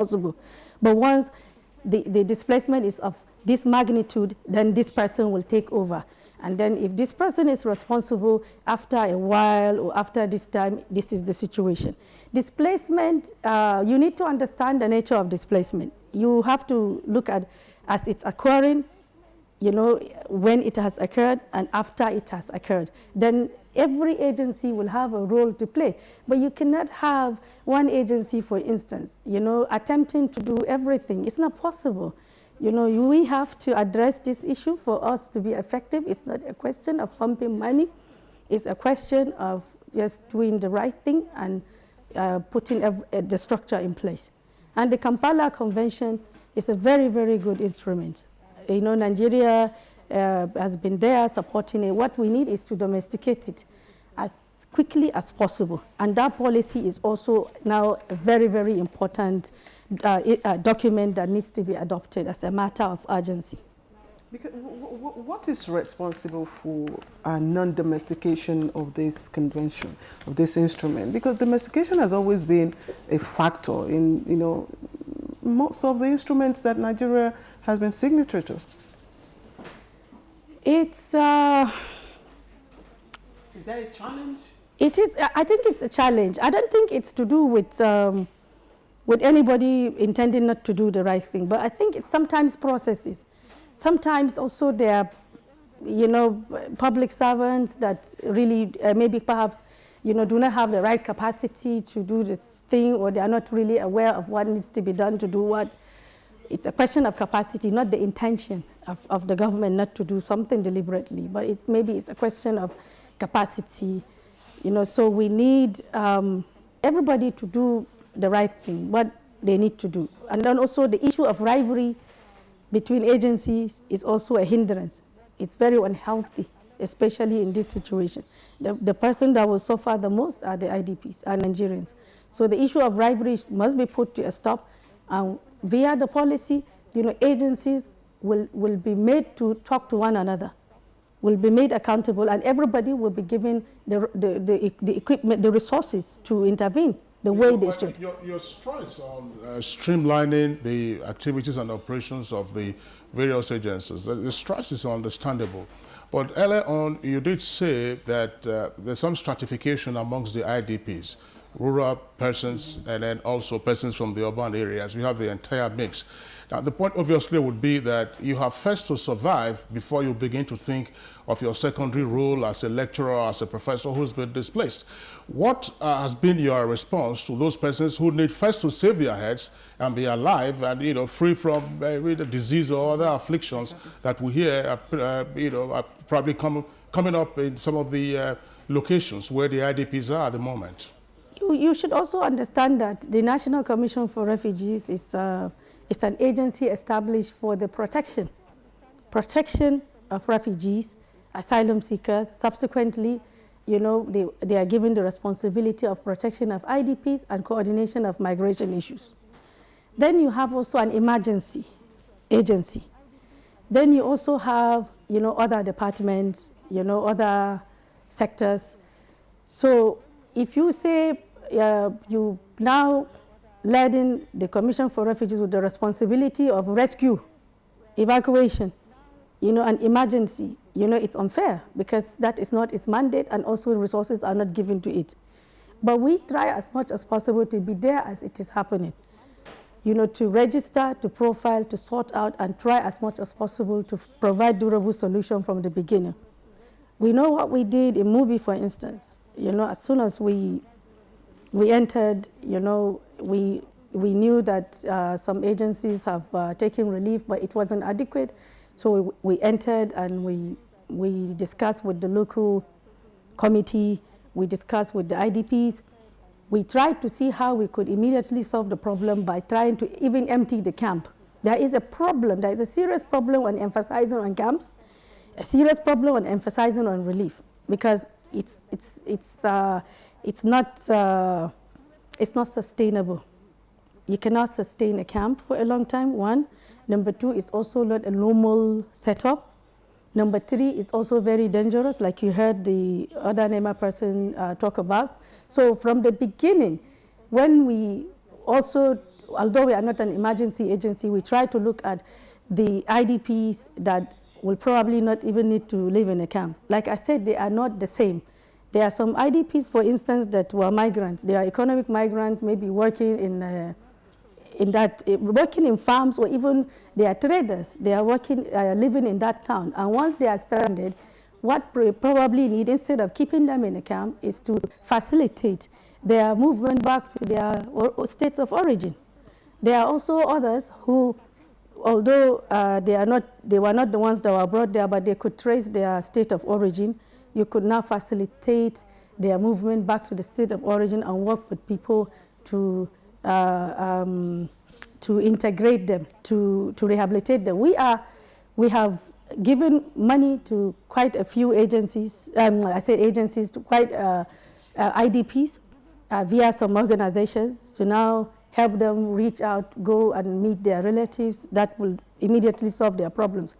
possible. But once the displacement is of this magnitude, then this person will take over. And then if this person is responsible after a while or after this time, this is the situation. Displacement, you need to understand the nature of displacement. You have to look at as it's occurring, you know, when it has occurred and after it has occurred. Then every agency will have a role to play. But you cannot have one agency, for instance, you know, attempting to do everything. It's not possible. You know, we have to address this issue for us to be effective. It's not a question of pumping money. It's a question of just doing the right thing and putting the structure in place. And the Kampala Convention is a very, very good instrument. You know, Nigeria has been there supporting it. What we need is to domesticate it as quickly as possible. And that policy is also now a very, very important document that needs to be adopted as a matter of urgency. Because what is responsible for non-domestication of this convention, of this instrument? Because domestication has always been a factor in, you know, most of the instruments that Nigeria has been signatory to. It's is that a challenge? It is. I think it's a challenge. I don't think it's to do with anybody intending not to do the right thing, but I think it's sometimes processes. Sometimes also there are, you know, public servants that really maybe perhaps, you know, do not have the right capacity to do this thing, or they are not really aware of what needs to be done to do what. It's a question of capacity, not the intention of the government not to do something deliberately, but maybe it's a question of capacity, you know. So we need everybody to do the right thing, what they need to do. And then also the issue of rivalry between agencies is also a hindrance. It's very unhealthy, especially in this situation. The person that will suffer the most are the IDPs, are Nigerians. So the issue of rivalry must be put to a stop. Via the policy, you know, agencies will be made to talk to one another, will be made accountable, and everybody will be given the equipment, the resources to intervene the way they should. Your stress on streamlining the activities and operations of the various agencies, the stress is understandable. But earlier on, you did say that there's some stratification amongst the IDPs, rural persons, and then also persons from the urban areas. We have the entire mix. Now, the point obviously would be that you have first to survive before you begin to think of your secondary role as a lecturer, as a professor who's been displaced. What has been your response to those persons who need first to save their heads and be alive and, you know, free from the disease or other afflictions that we hear, you know, are probably coming up in some of the locations where the IDPs are at the moment? You should also understand that the National Commission for Refugees is it's an agency established for the protection of refugees, asylum seekers. Subsequently, you know, they are given the responsibility of protection of IDPs and coordination of migration issues. Then you have also an emergency agency. Then you also have, you know, other departments, you know, other sectors. So if you say you now laden the Commission for Refugees with the responsibility of rescue, evacuation, you know, and emergency, you know, it's unfair because that is not its mandate, and also resources are not given to it. But we try as much as possible to be there as it is happening, you know, to register, to profile, to sort out, and try as much as possible to provide durable solution from the beginning. We know what we did in Mubi, for instance. You know, as soon as we entered, you know, we knew that some agencies have taken relief, but it wasn't adequate. So we entered and we discussed with the local committee, we discussed with the IDPs. We tried to see how we could immediately solve the problem by trying to even empty the camp. There is a problem, there is a serious problem on emphasizing on camps, a serious problem on emphasizing on relief, because it's not sustainable. You cannot sustain a camp for a long time, one. Number two, it's also not a normal setup. Number three, it's also very dangerous, like you heard the other NEMA person talk about. So from the beginning, when we also although we are not an emergency agency, we try to look at the IDPs that will probably not even need to live in a camp. Like I said, they are not the same. There are some IDPs, for instance, that were migrants. They are economic migrants, maybe working working in farms, or even they are traders. They are working, living in that town. And once they are stranded, what we probably need, instead of keeping them in a camp, is to facilitate their movement back to their states of origin. There are also others who, although they were not the ones that were brought there, but they could trace their state of origin. You could now facilitate their movement back to the state of origin and work with people to integrate them, to rehabilitate them. We have given money to quite a few agencies. I say agencies, to quite IDPs via some organizations to now help them reach out, go and meet their relatives. That will immediately solve their problems.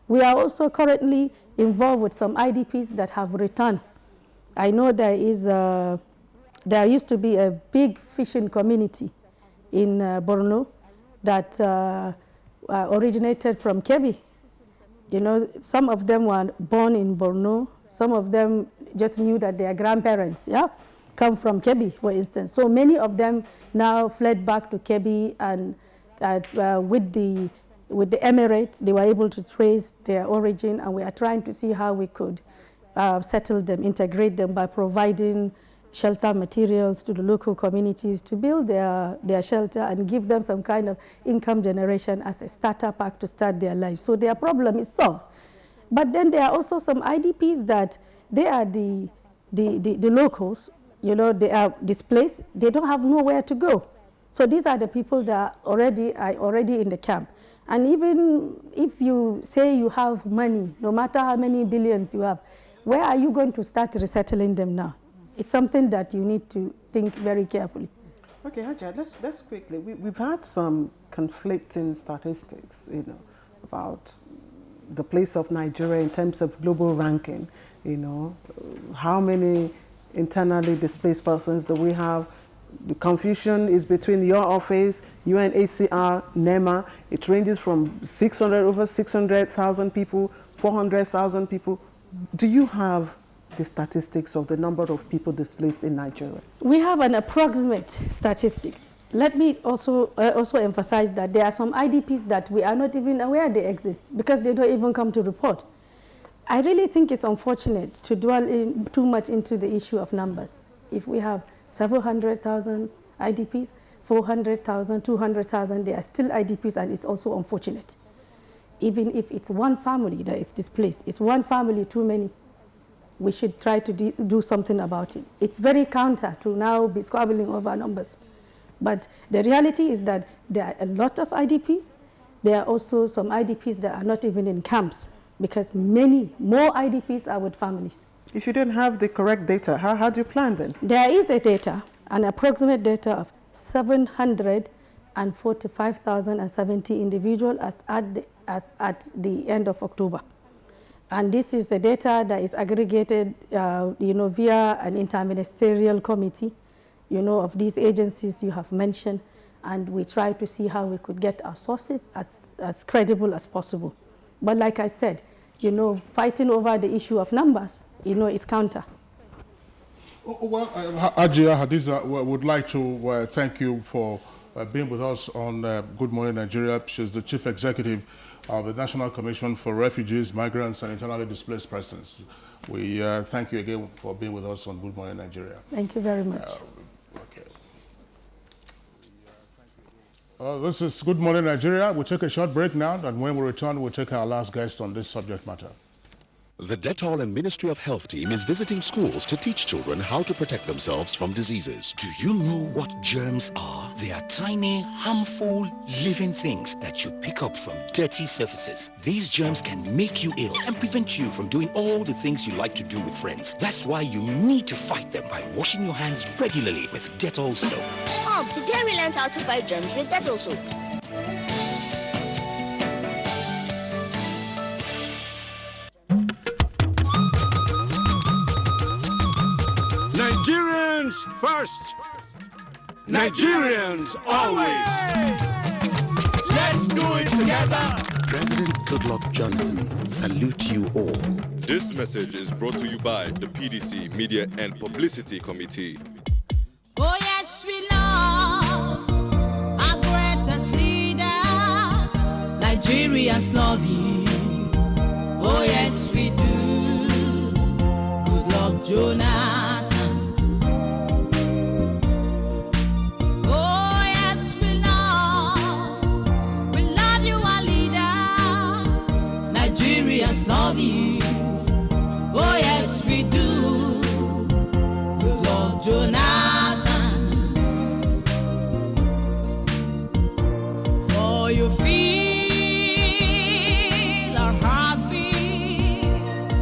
We are also currently involved with some IDPs that have returned. I know there used to be a big fishing community in Borno that originated from Kebbi. You know, some of them were born in Borno. Some of them just knew that their grandparents, come from Kebbi, for instance. So many of them now fled back to Kebbi, and with the Emirates, they were able to trace their origin, and we are trying to see how we could settle them, integrate them by providing shelter materials to the local communities to build their shelter and give them some kind of income generation as a starter pack to start their lives. So their problem is solved. But then there are also some IDPs that they are the locals, you know, they are displaced, they don't have nowhere to go. So these are the people that are already in the camp. And even if you say you have money, no matter how many billions you have, where are you going to start resettling them now? It's something that you need to think very carefully. Okay, Haja, let's quickly. We've had some conflicting statistics, you know, about the place of Nigeria in terms of global ranking. You know, how many internally displaced persons do we have? The confusion is between your office, UNHCR, NEMA. It ranges from over 600,000 people, 400,000 people. Do you have the statistics of the number of people displaced in Nigeria? We have an approximate statistics. Let me also emphasize that there are some IDPs that we are not even aware they exist because they don't even come to report. I really think it's unfortunate to dwell too much into the issue of numbers. If we have several 100,000 IDPs, 400,000, 200,000, they are still IDPs, and it's also unfortunate. Even if it's one family that is displaced, it's one family too many. We should try to do something about it. It's very counter to now be squabbling over numbers. But the reality is that there are a lot of IDPs. There are also some IDPs that are not even in camps, because many more IDPs are with families. If you don't have the correct data, how do you plan then? There is a data, an approximate data of 745,070 individuals as at the end of October. And this is the data that is aggregated, via an interministerial committee, of these agencies you have mentioned. And we try to see how we could get our sources as credible as possible. But like I said, fighting over the issue of numbers, it's counter. Well, Ajia Hadiza would like to thank you for being with us on Good Morning Nigeria. She's the Chief Executive of the National Commission for Refugees, Migrants and Internally Displaced Persons. We thank you again for being with us on Good Morning Nigeria. Thank you very much. This is Good Morning Nigeria. We'll take a short break now, and when we return, we'll take our last guest on this subject matter. The Dettol and Ministry of Health team is visiting schools to teach children how to protect themselves from diseases. Do you know what germs are? They are tiny, harmful, living things that you pick up from dirty surfaces. These germs can make you ill and prevent you from doing all the things you like to do with friends. That's why you need to fight them by washing your hands regularly with Dettol soap. Mom, today we learned how to fight germs with Dettol soap. Nigerians first! Nigerians always. Let's do it together. President Goodluck Jonathan, salute you all. This message is brought to you by the PDC Media and Publicity Committee. Oh yes, we love our greatest leader. Nigerians love him. Oh yes, we do. Good luck, Jonathan. Oh yes, we love you, our leader. Nigerians love you. Oh yes, we do. Good luck, Jonathan. For you feel our heartbeats,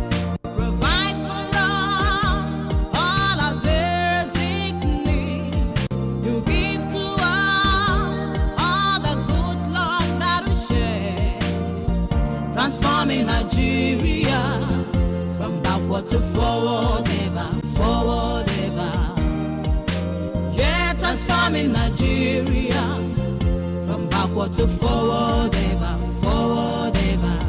provide for us all our basic needs. You give to us all the good luck that we share, transforming Nigeria from backward to forward ever, forward ever. Yeah, transforming Nigeria from backward to forward ever, forward ever.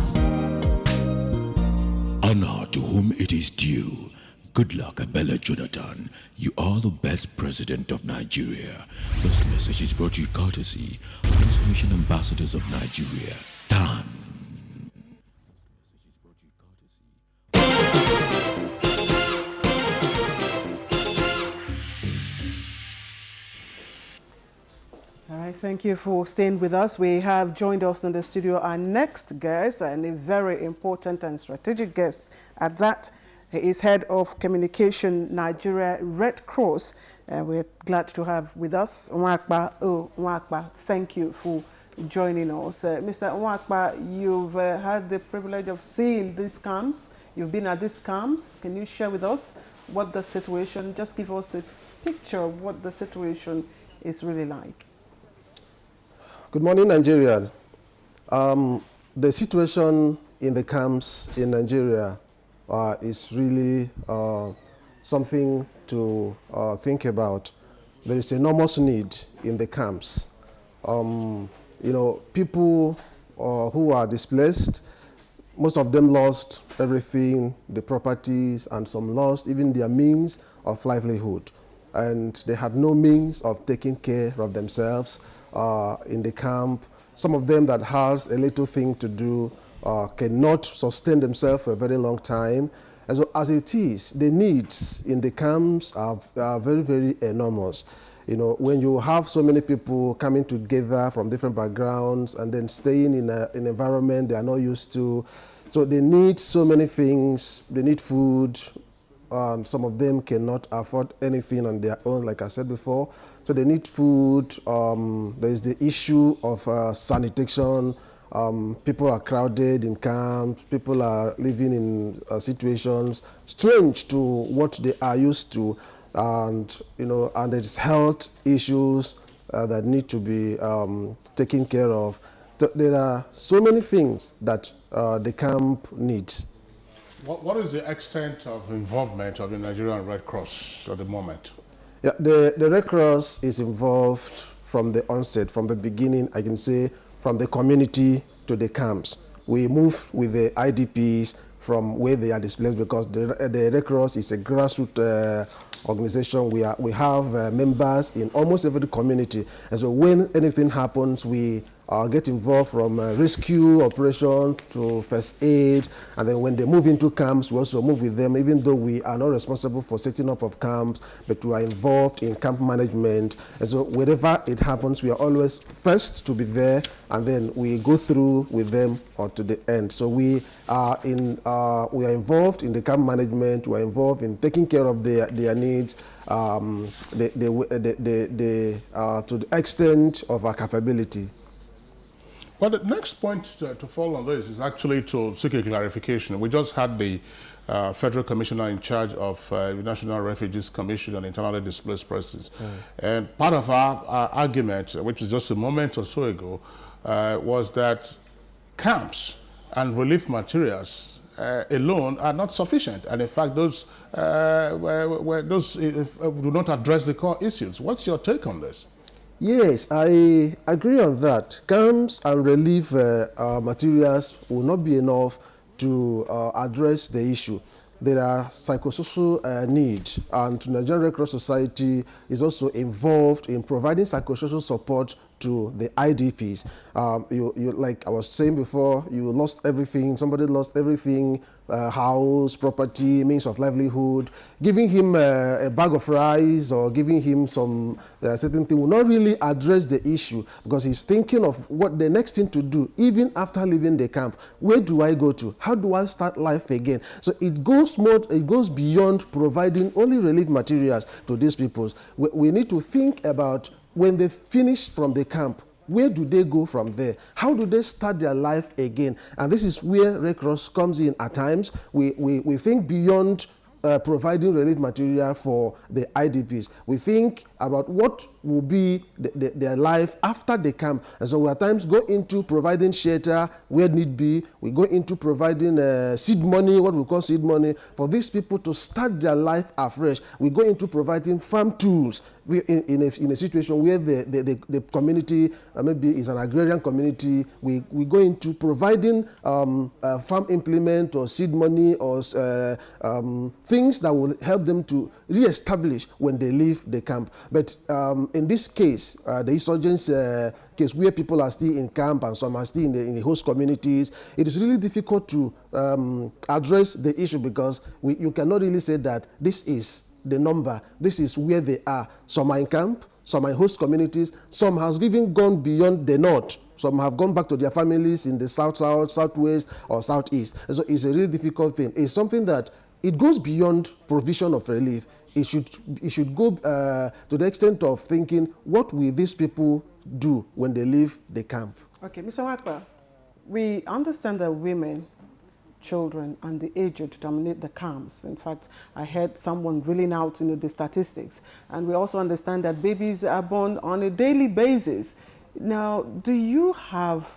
Honor to whom it is due. Good luck, Abella Jonathan. You are the best president of Nigeria. This message is brought to you courtesy Transformation Ambassadors of Nigeria. Dan. All right, thank you for staying with us. We have joined us in the studio our next guest, and a very important and strategic guest at that. He is Head of Communication, Nigeria Red Cross. We're glad to have with us Nwakpa. Nwakpa, thank you for joining us. Mr. Nwakpa, you've had the privilege of seeing these camps. You've been at these camps. Can you share with us what the situation, just give us a picture of what the situation is really like? Good morning, Nigeria. The situation in the camps in Nigeria is really something to think about. There is enormous need in the camps. You know, people who are displaced, most of them lost everything, the properties, and some lost even their means of livelihood. And they had no means of taking care of themselves in the camp. Some of them that has a little thing to do cannot sustain themselves for a very long time. And so as it is, the needs in the camps are very, very enormous. You know, when you have so many people coming together from different backgrounds and then staying in an environment they are not used to, so they need so many things. They need food. Some of them cannot afford anything on their own, like I said before. So they need food. There is the issue of sanitation. People are crowded in camps. People are living in situations strange to what they are used to. And, you know, and there's health issues that need to be taken care of. So there are so many things that the camp needs. What is the extent of involvement of the Nigerian Red Cross at the moment? Yeah, the Red Cross is involved from the onset, from the beginning, I can say, from the community to the camps. We move with the IDPs from where they are displaced because the Red Cross is a grassroots organization. We have members in almost every community. And so when anything happens, we get involved from rescue operation to first aid. And then when they move into camps, we also move with them, even though we are not responsible for setting up of camps, but we are involved in camp management. And so wherever it happens, we are always first to be there, and then we go through with them or to the end. So we are involved in the camp management. We are involved in taking care of their needs to the extent of our capability. Well, the next point to follow on this is actually to seek a clarification. We just had the Federal Commissioner in charge of the National Refugees Commission on Internally Displaced Persons. And part of our argument, which was just a moment or so ago, was that camps and relief materials alone are not sufficient. And in fact, those where those do not address the core issues. What's your take on this? Yes, I agree on that. Camps and relief materials will not be enough to address the issue. There are psychosocial needs, and the Nigerian Red Cross Society is also involved in providing psychosocial support to the IDPs. Like I was saying before, you lost everything, somebody lost everything, house, property, means of livelihood. Giving him a bag of rice or giving him some certain thing will not really address the issue, because he's thinking of what the next thing to do, even after leaving the camp. Where do I go to? How do I start life again? So it goes beyond providing only relief materials to these people. We need to think about when they finish from the camp, where do they go from there? How do they start their life again? And this is where Red Cross comes in at times. We think beyond providing relief material for the IDPs. We think about what will be their life after the camp. And so we at times go into providing shelter where need be. We go into providing seed money, what we call seed money, for these people to start their life afresh. We go into providing farm tools in a situation where the community maybe is an agrarian community. We go into providing farm implement or seed money or things that will help them to re-establish when they leave the camp. But in this case, the insurgents case where people are still in camp and some are still in the host communities, it is really difficult to address the issue, because you cannot really say that this is the number, this is where they are. Some are in camp, some are in host communities, some have even gone beyond the north. Some have gone back to their families in the south, southwest, or southeast. So it's a really difficult thing. It's something that it goes beyond provision of relief. It should go to the extent of thinking, what will these people do when they leave the camp? Okay, Mr. Wakpa, we understand that women, children, and the aged dominate the camps. In fact, I heard someone reeling out the statistics. And we also understand that babies are born on a daily basis. Now, do you have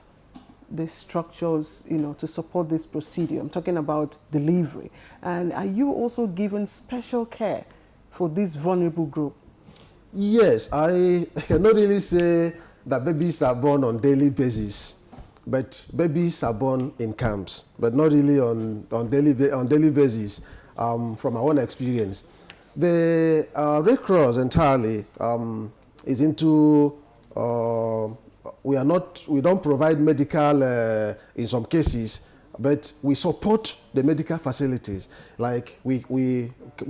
the structures, to support this procedure? I'm talking about delivery. And are you also given special care for this vulnerable group? Yes, I cannot really say that babies are born on daily basis, but babies are born in camps, but not really on daily basis. From our own experience, the Red Cross entirely is into. We don't provide medical in some cases, but we support the medical facilities. Like we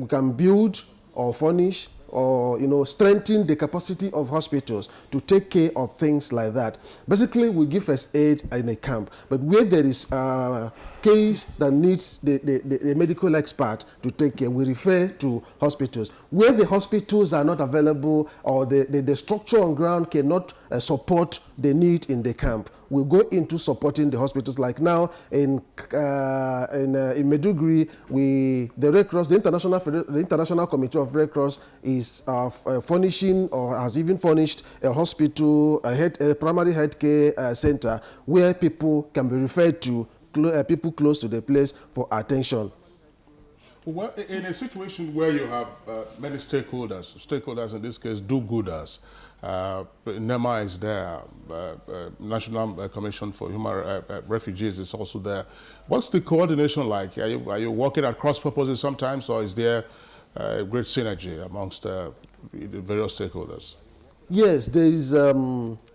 can build or furnish or strengthen the capacity of hospitals to take care of things like that. Basically, we give first aid in a camp, but where there is a case that needs the medical expert to take care, we refer to hospitals. Where the hospitals are not available or the structure on ground cannot support the need in the camp, we go into supporting the hospitals. Like now in Maiduguri, the Red Cross, the International Committee of Red Cross is furnishing or has even furnished a hospital, a primary health care center where people can be referred to, people close to the place for attention. Well, in a situation where you have many stakeholders in this case, do-gooders, NEMA is there, National Commission for Human Refugees is also there. What's the coordination like? Are you working at cross purposes sometimes, or is there great synergy amongst the various stakeholders? Yes, there is a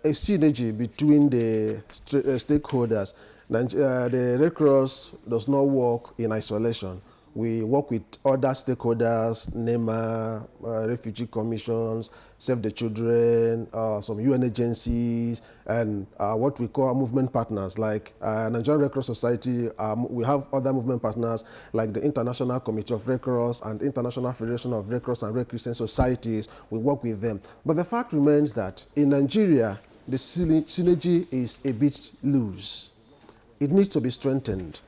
synergy between the stakeholders. The Red Cross does not work in isolation. We work with other stakeholders, NEMA, refugee commissions, Save the Children, some UN agencies, and what we call movement partners, like Nigerian Red Cross Society. We have other movement partners like the International Committee of Red Cross and International Federation of Red Cross and Red Crescent Societies. We work with them. But the fact remains that in Nigeria, the synergy is a bit loose. It needs to be strengthened.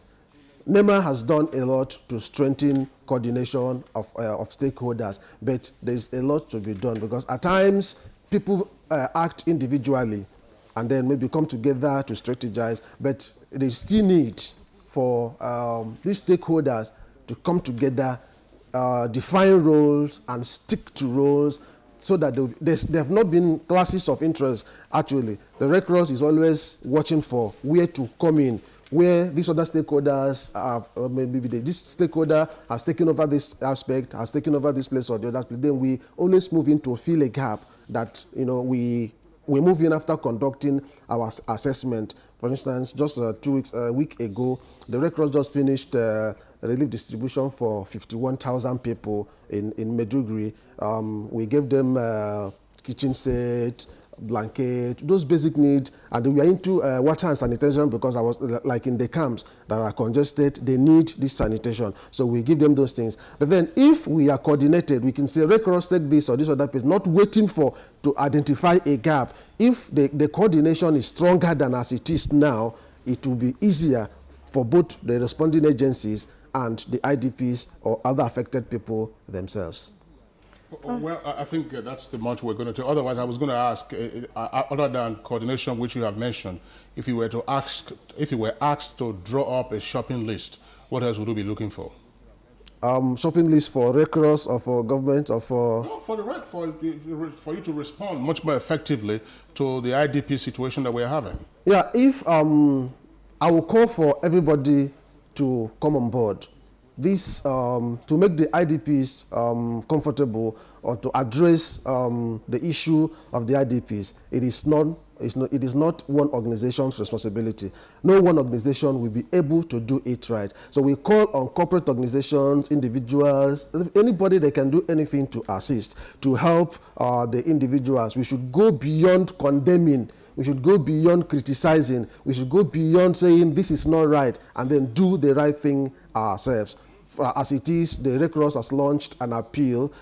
NEMA has done a lot to strengthen coordination of stakeholders, but there's a lot to be done, because at times people act individually and then maybe come together to strategize, but there's still need for these stakeholders to come together define roles and stick to roles so that there have not been clashes of interest. Actually, the Red Cross is always watching for where to come in, where these other stakeholders have, maybe this stakeholder has taken over this aspect, has taken over this place or the other place. Then we always move in to fill a gap that, you know, we move in after conducting our assessment. For instance, just a week ago, the Red Cross just finished relief distribution for 51,000 people in Maiduguri. We gave them kitchen set, blanket, those basic needs, and we are into water and sanitation because I was like in the camps that are congested, they need this sanitation. So we give them those things. But then if we are coordinated, we can say Red Cross take this or this or that place, not waiting to identify a gap. If the coordination is stronger than as it is now, it will be easier for both the responding agencies and the IDPs or other affected people themselves. Well, I think that's the much we're going to do. Otherwise, I was going to ask, other than coordination, which you have mentioned, if you were asked to draw up a shopping list, what else would you be looking for? Shopping list for Red Cross or for government or for? No, for you to respond much more effectively to the IDP situation that we're having. Yeah, if I will call for everybody to come on board. This to make the IDPs comfortable or to address the issue of the IDPs. It is not one organization's responsibility. No one organization will be able to do it right. So we call on corporate organizations, individuals, anybody that can do anything to assist, to help the individuals. We should go beyond condemning. We should go beyond criticizing. We should go beyond saying this is not right and then do the right thing ourselves. As it is, the Red Cross has launched an appeal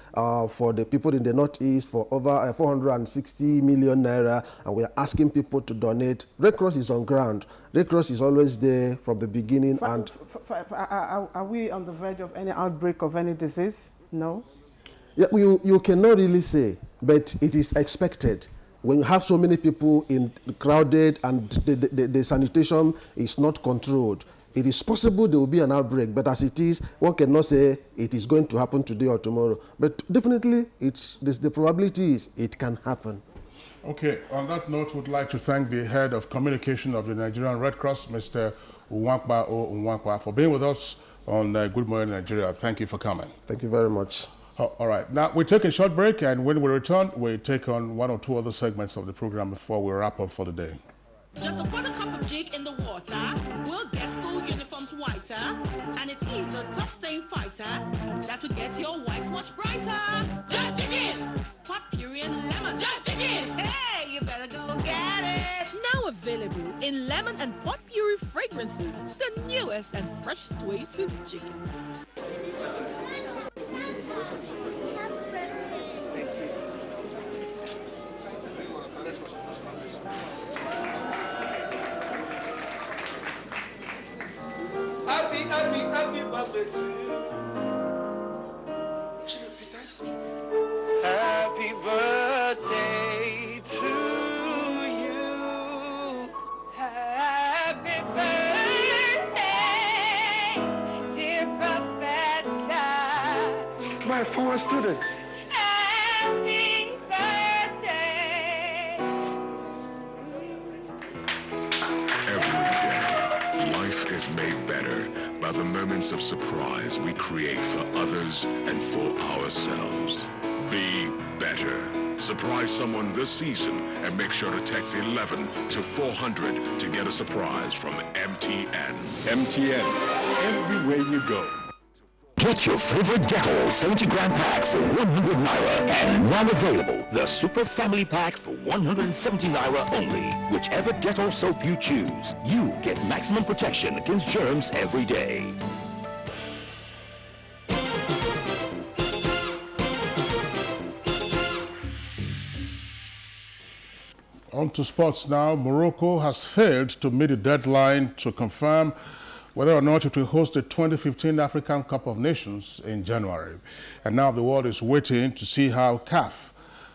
for the people in the Northeast for over 460 million naira, and we are asking people to donate. Red Cross is on ground. Red Cross is always there from the beginning. Are we on the verge of any outbreak of any disease? No? Yeah, you cannot really say, but it is expected. When you have so many people crowded and the sanitation is not controlled, it is possible there will be an outbreak, but as it is, one cannot say it is going to happen today or tomorrow. But definitely, the probability is it can happen. Okay, on that note, we'd like to thank the head of communication of the Nigerian Red Cross, Mr. Nwankpa, for being with us on Good Morning Nigeria. Thank you for coming. Thank you very much. All right, now we take a short break, and when we return, we take on one or two other segments of the program before we wrap up for the day. Just a quarter cup of jig in the water will get school uniforms whiter, and it is the tough stain fighter that will get your whites much brighter. Just chickens, pot puree and lemon. Just chickens, hey, you better go get it. Now available in lemon and pot puree fragrances, the newest and freshest way to chickens. Happy birthday to you. Happy birthday to you. Happy birthday, dear Professor. My former students. Happy birthday Every day, life is made better by the moments of surprise we create for others and for ourselves. Be better. Surprise someone this season and make sure to text 11 to 400 to get a surprise from MTN. MTN, everywhere you go. Get your favorite Dettol 70-gram pack for 100 naira. And now available, the Super Family Pack for 170 naira only. Whichever Dettol soap you choose, you get maximum protection against germs every day. On to sports now. Morocco has failed to meet the deadline to confirm whether or not it will host the 2015 African Cup of Nations in January. And now the world is waiting to see how CAF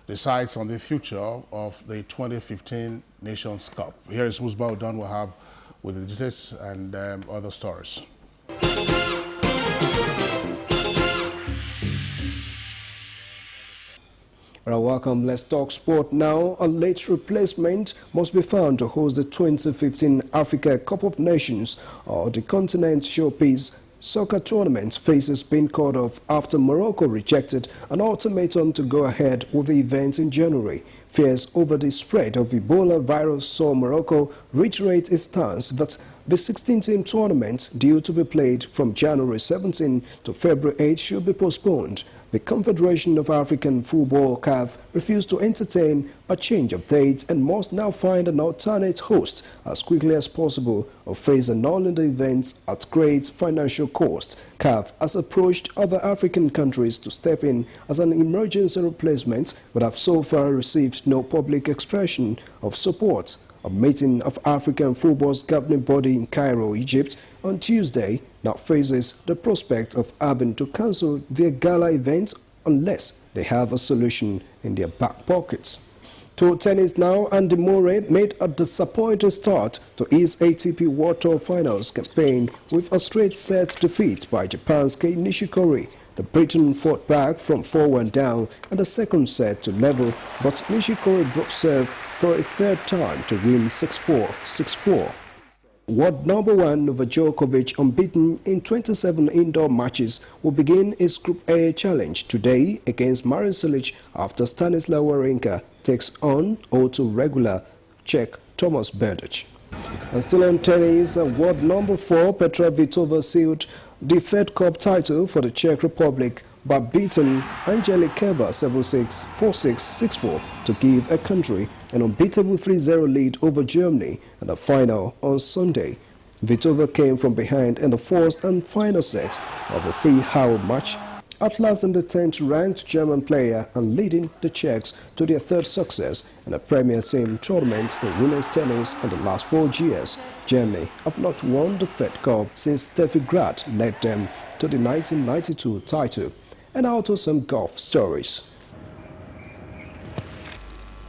decides on the future of the 2015 Nations Cup. Here is Musbah Udan will have with the details and other stories. Well, welcome. Let's talk sport now. A late replacement must be found to host the 2015 Africa Cup of Nations, or the continent showpiece soccer tournament faces being called off after Morocco rejected an ultimatum to go ahead with the event in January. Fears over the spread of Ebola virus saw Morocco reiterate its stance that the 16-team tournament, due to be played from January 17 to February 8, should be postponed. The Confederation of African Football (CAF) refused to entertain a change of date and must now find an alternate host as quickly as possible or face annulling the events at great financial cost. CAF has approached other African countries to step in as an emergency replacement, but have so far received no public expression of support. A meeting of African football's governing body in Cairo, Egypt, on Tuesday now faces the prospect of having to cancel their gala event unless they have a solution in their back pockets. To tennis now, Andy Murray made a disappointing start to his ATP World Tour Finals campaign with a straight set defeat by Japan's Kei Nishikori. The Briton fought back from 4-1 down in the second set to level, but Nishikori broke serve for a third time to win 6-4, 6-4. World number 1 Novak Djokovic, unbeaten in 27 indoor matches, will begin his Group A challenge today against Marin Cilic after Stanislav Wawrinka takes on O2 regular Czech Tomas Berdych. And still on tennis, world number 4 Petra Kvitova sealed the Fed Cup title for the Czech Republic by beating Angelique Kerber 7-6, 4-6, 6-4 to give a country an unbeatable 3-0 lead over Germany in the final on Sunday. Kvitova came from behind in the fourth and final set of a 3-hour match, outlasting the 10th-ranked German player and leading the Czechs to their third success in a Premier Team tournament in women's tennis in the last 4 years. Germany have not won the Fed Cup since Steffi Graf led them to the 1992 title. And now to some golf stories.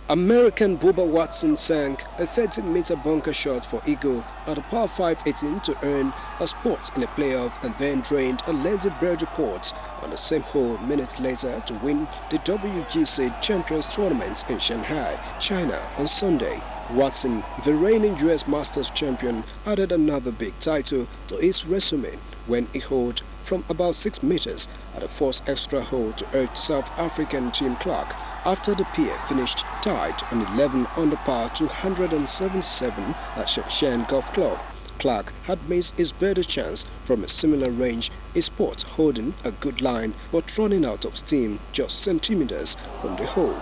American Bubba Watson sank a 30-meter bunker shot for eagle at a par 5 18 to earn a spot in the playoff and then drained a lengthy birdie putt on the same hole minutes later to win the WGC Champions Tournament in Shanghai, China on Sunday. Watson, the reigning US Masters champion, added another big title to his resume when he holed from about 6 meters at the fourth extra hole to urge South African Tim Clark after the pair finished tied on 11 under par 277 at Shenzhen Golf Club. Clark had missed his birdie chance from a similar range, his putt holding a good line but running out of steam just centimeters from the hole.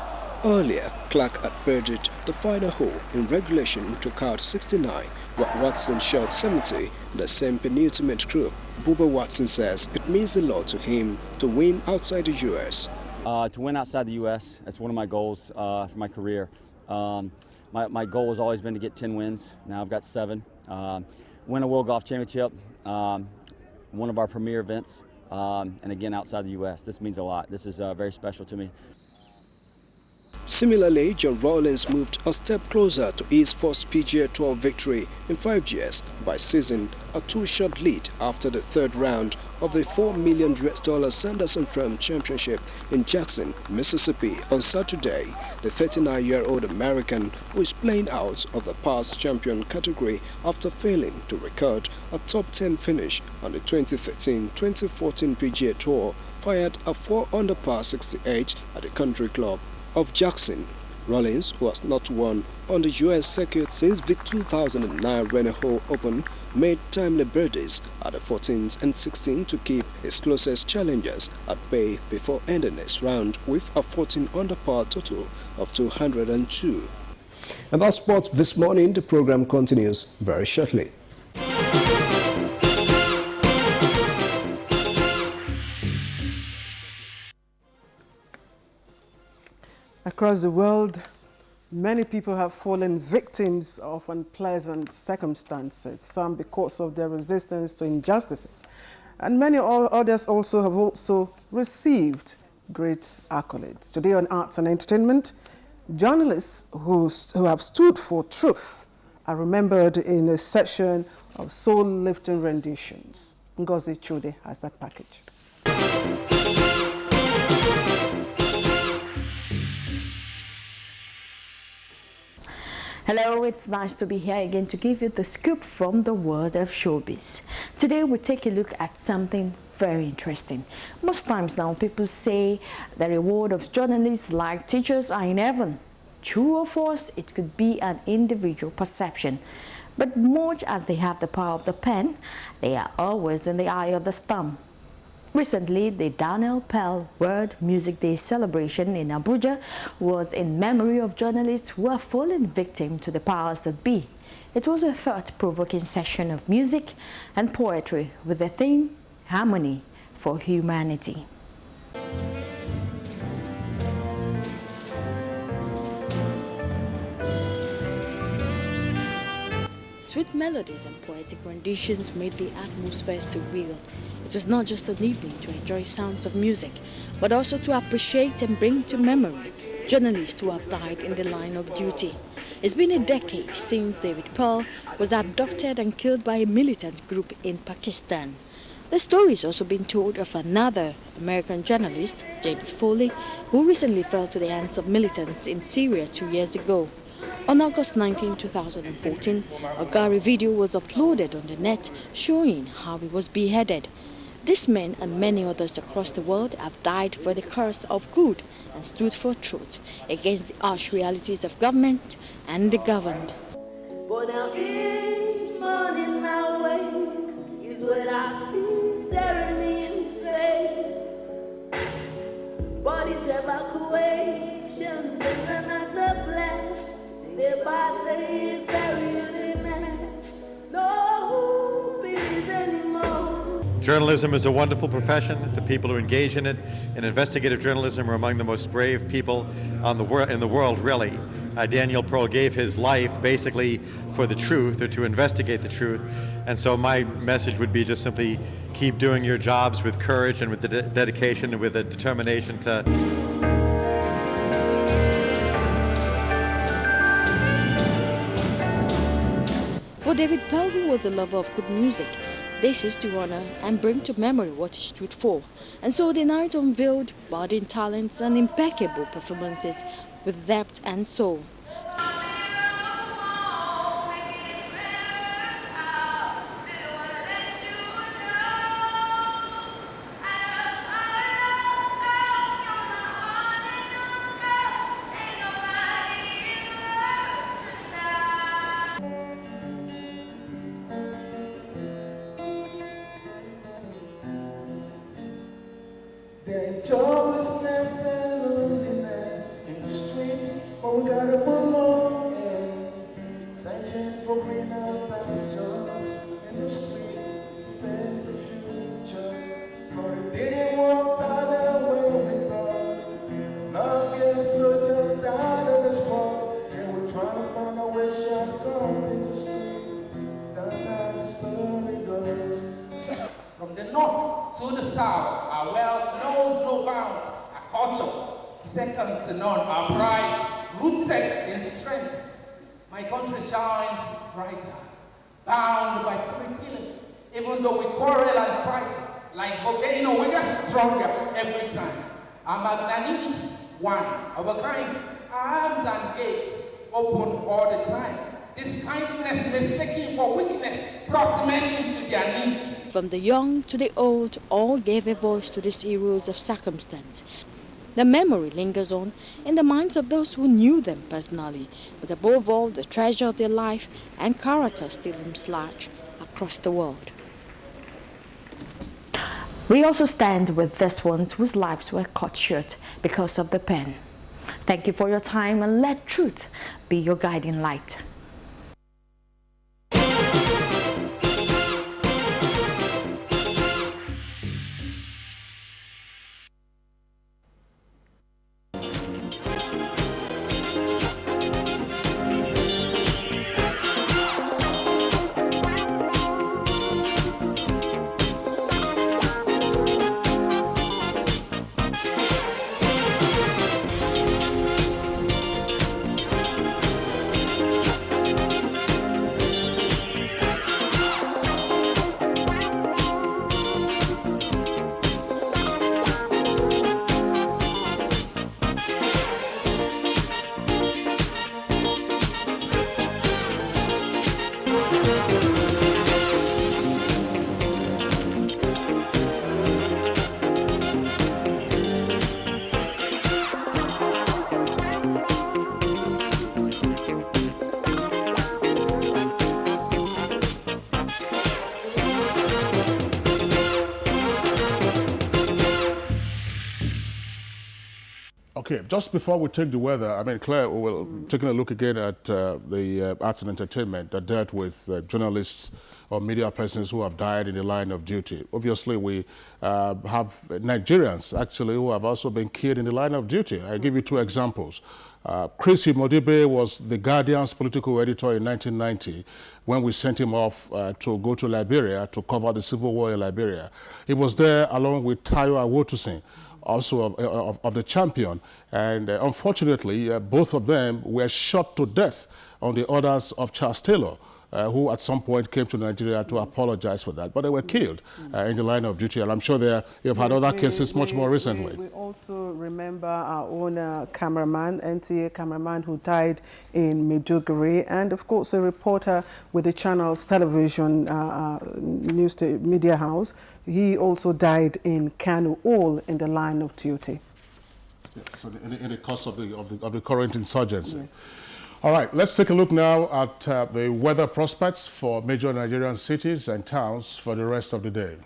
Earlier, Clark had birdied the final hole in regulation to card 69, while Watson shot 70 in the same penultimate group. Bubba Watson says it means a lot to him to win outside the U.S. To win outside the U.S., that's one of my goals for my career. My goal has always been to get 10 wins. Now I've got 7. Win a World Golf Championship, one of our premier events, and again outside the U.S. This means a lot. This is very special to me. Similarly, John Rawlings moved a step closer to his first PGA Tour victory in 5 years by seizing a 2-shot lead after the third round of the $4 million Sanderson Farm Championship in Jackson, Mississippi on Saturday. The 39-year-old American, who is playing out of the past champion category after failing to record a top 10 finish on the 2013-2014 PGA Tour, fired a 4 under par 68 at the Country Club of Jackson. Rawlings, who has not won on the U.S. circuit since the 2009 Renner Open, made timely birdies at the 14th and 16th to keep his closest challengers at bay before ending his round with a 14 under par total of 202. And that's sports this morning. The program continues very shortly. Across the world, many people have fallen victims of unpleasant circumstances, some because of their resistance to injustices. And many others have received great accolades. Today on Arts and Entertainment, journalists who have stood for truth are remembered in a session of soul-lifting renditions. Ngozi Chude has that package. Hello, it's nice to be here again to give you the scoop from the world of showbiz. Today we take a look at something very interesting. Most times now people say the reward of journalists like teachers are in heaven. True or false, it could be an individual perception. But much as they have the power of the pen, they are always in the eye of the storm. Recently, the Daniel Pearl World Music Day celebration in Abuja was in memory of journalists who have fallen victim to the powers that be. It was a thought-provoking session of music and poetry with the theme, Harmony for Humanity. Sweet melodies and poetic renditions made the atmosphere surreal. It was not just an evening to enjoy sounds of music, but also to appreciate and bring to memory journalists who have died in the line of duty. It's been a decade since David Pearl was abducted and killed by a militant group in Pakistan. The story is also being told of another American journalist, James Foley, who recently fell to the hands of militants in Syria 2 years ago. On August 19, 2014, a Gary video was uploaded on the net showing how he was beheaded. This man and many others across the world have died for the cause of good and stood for truth against the harsh realities of government and the governed. But now each morning I wake is what I see staring me in the face. Bodies evacuations and another blast. Their bodies buried in mass. No peace anymore. Journalism is a wonderful profession. The people who engage in it, and investigative journalism are among the most brave people in the world, really. Daniel Pearl gave his life basically for the truth, or to investigate the truth. And so my message would be just simply keep doing your jobs with courage and with the dedication and with the determination to... For David Pearl, who was a lover of good music, this is to honor and bring to memory what he stood for. And so the night unveiled budding talents and impeccable performances with depth and soul. There's joblessness and loneliness in the streets, but we gotta move on and searching for greener pastures in the street to face the future. But it didn't work out the way we thought. Love getting soldiers died on the spot, and we're trying to find a way shortcut in the street. That's how the story goes. From the north to the south, our wealth knows no bounds. Our culture, second to none. Our pride, rooted in strength. My country shines brighter, bound by three pillars. Even though we quarrel and fight, like volcano, we get stronger every time. Our magnanimity, one of a kind. Our arms and gates, open all the time. This kindness, mistaken for weakness, brought men into their knees. From the young to the old, all gave a voice to these heroes of circumstance. The memory lingers on in the minds of those who knew them personally, but above all, the treasure of their life and character still looms large across the world. We also stand with these ones whose lives were cut short because of the pen. Thank you for your time, and let truth be your guiding light. Okay, just before we take the weather, I mean, Claire, we're taking a look again at the arts and entertainment that dealt with journalists or media persons who have died in the line of duty. Obviously, we have Nigerians, actually, who have also been killed in the line of duty. I'll give you two examples. Chris Imodibe was the Guardian's political editor in 1990 when we sent him off to go to Liberia to cover the civil war in Liberia. He was there along with Tayo Awotusin, also of the Champion. And unfortunately, both of them were shot to death on the orders of Charles Taylor, who at some point came to Nigeria to apologize for that. But they were killed in the line of duty. And I'm sure you've had other cases much more recently. We also remember our own cameraman, NTA cameraman, who died in Maiduguri. And of course, a reporter with the channel's television media house. He also died in Kano, all in the line of duty. Yeah, so in the course of the current insurgency. Yes. All right, let's take a look now at the weather prospects for major Nigerian cities and towns for the rest of the day.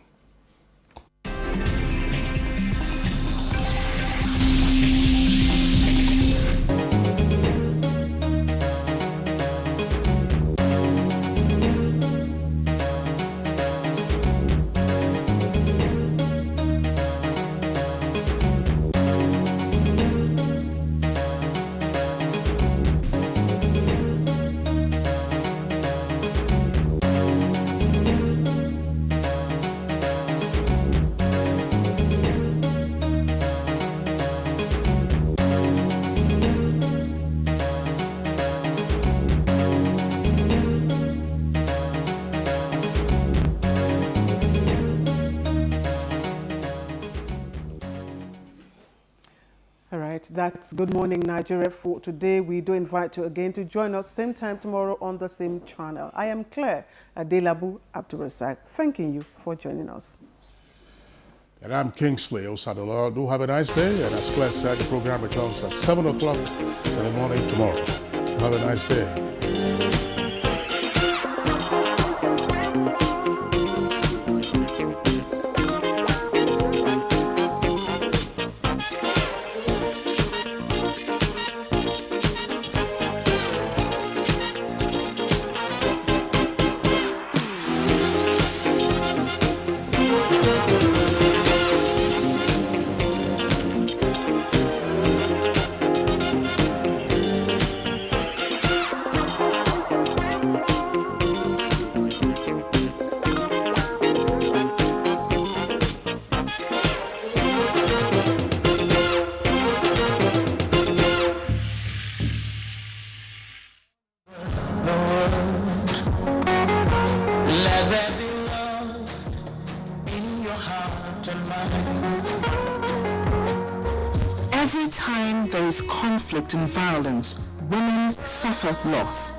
That's Good Morning Nigeria for today. We do invite you again to join us same time tomorrow on the same channel. I am Claire Adelabu Abdurrazak, thanking you for joining us. And I'm Kingsley Osadola. Do have a nice day. And as Claire said, the program returns at 7 o'clock in the morning tomorrow. Have a nice day. Every time there is conflict and violence, women suffer loss.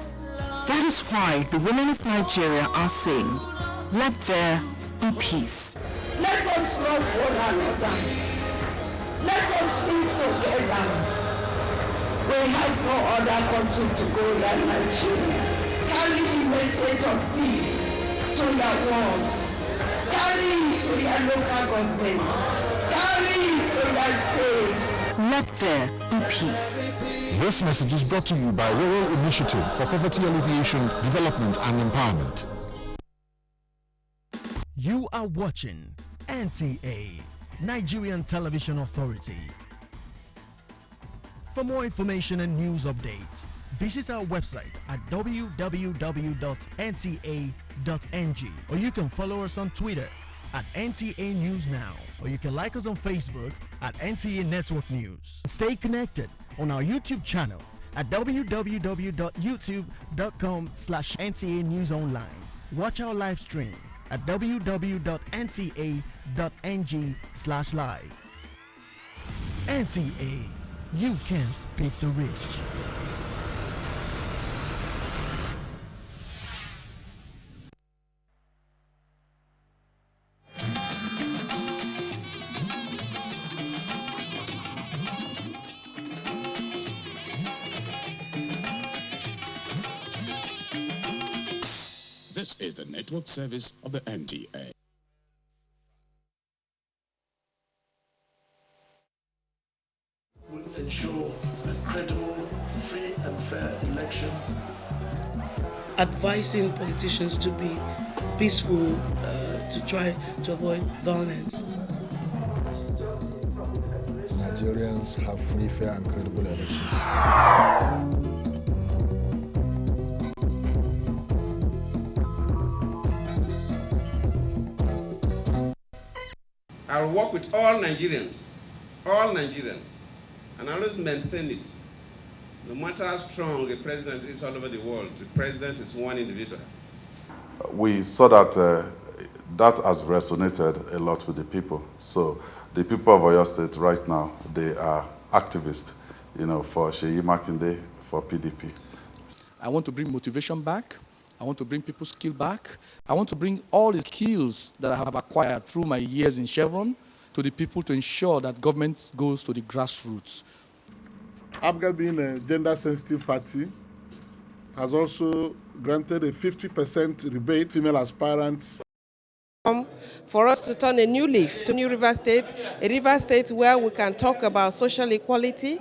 That is why the women of Nigeria are saying, let there be peace. Let us love one another. Let us live together. We have no other country to go than Nigeria. Carry the message of peace to your walls. Carry it to your local government. Carry it to your states. Let there be peace. This message is brought to you by Rural Initiative for Poverty Alleviation, Development and Empowerment. You are watching NTA, Nigerian Television Authority. For more information and news updates, visit our website at www.nta.ng, or you can follow us on Twitter at NTA News Now, or you can like us on Facebook at NTA Network News. Stay connected on our YouTube channel at www.youtube.com/NTA News Online. Watch our live stream at www.nta.ng/live. NTA, you can't beat the rich. This is the network service of the NTA. Will ensure advising politicians to be peaceful, to try to avoid violence. Nigerians have free, fair, and credible elections. I'll work with all Nigerians, and always maintain it. No matter how strong a president is all over the world, the president is one individual. We saw that that has resonated a lot with the people. So the people of Oyo State right now, they are activists, for Seyi Makinde, for PDP. I want to bring motivation back. I want to bring people's skill back. I want to bring all the skills that I have acquired through my years in Chevron to the people to ensure that government goes to the grassroots. APGA, being a gender-sensitive party, has also granted a 50% rebate to female aspirants. For us to turn a new leaf to New River State, a River State where we can talk about social equality.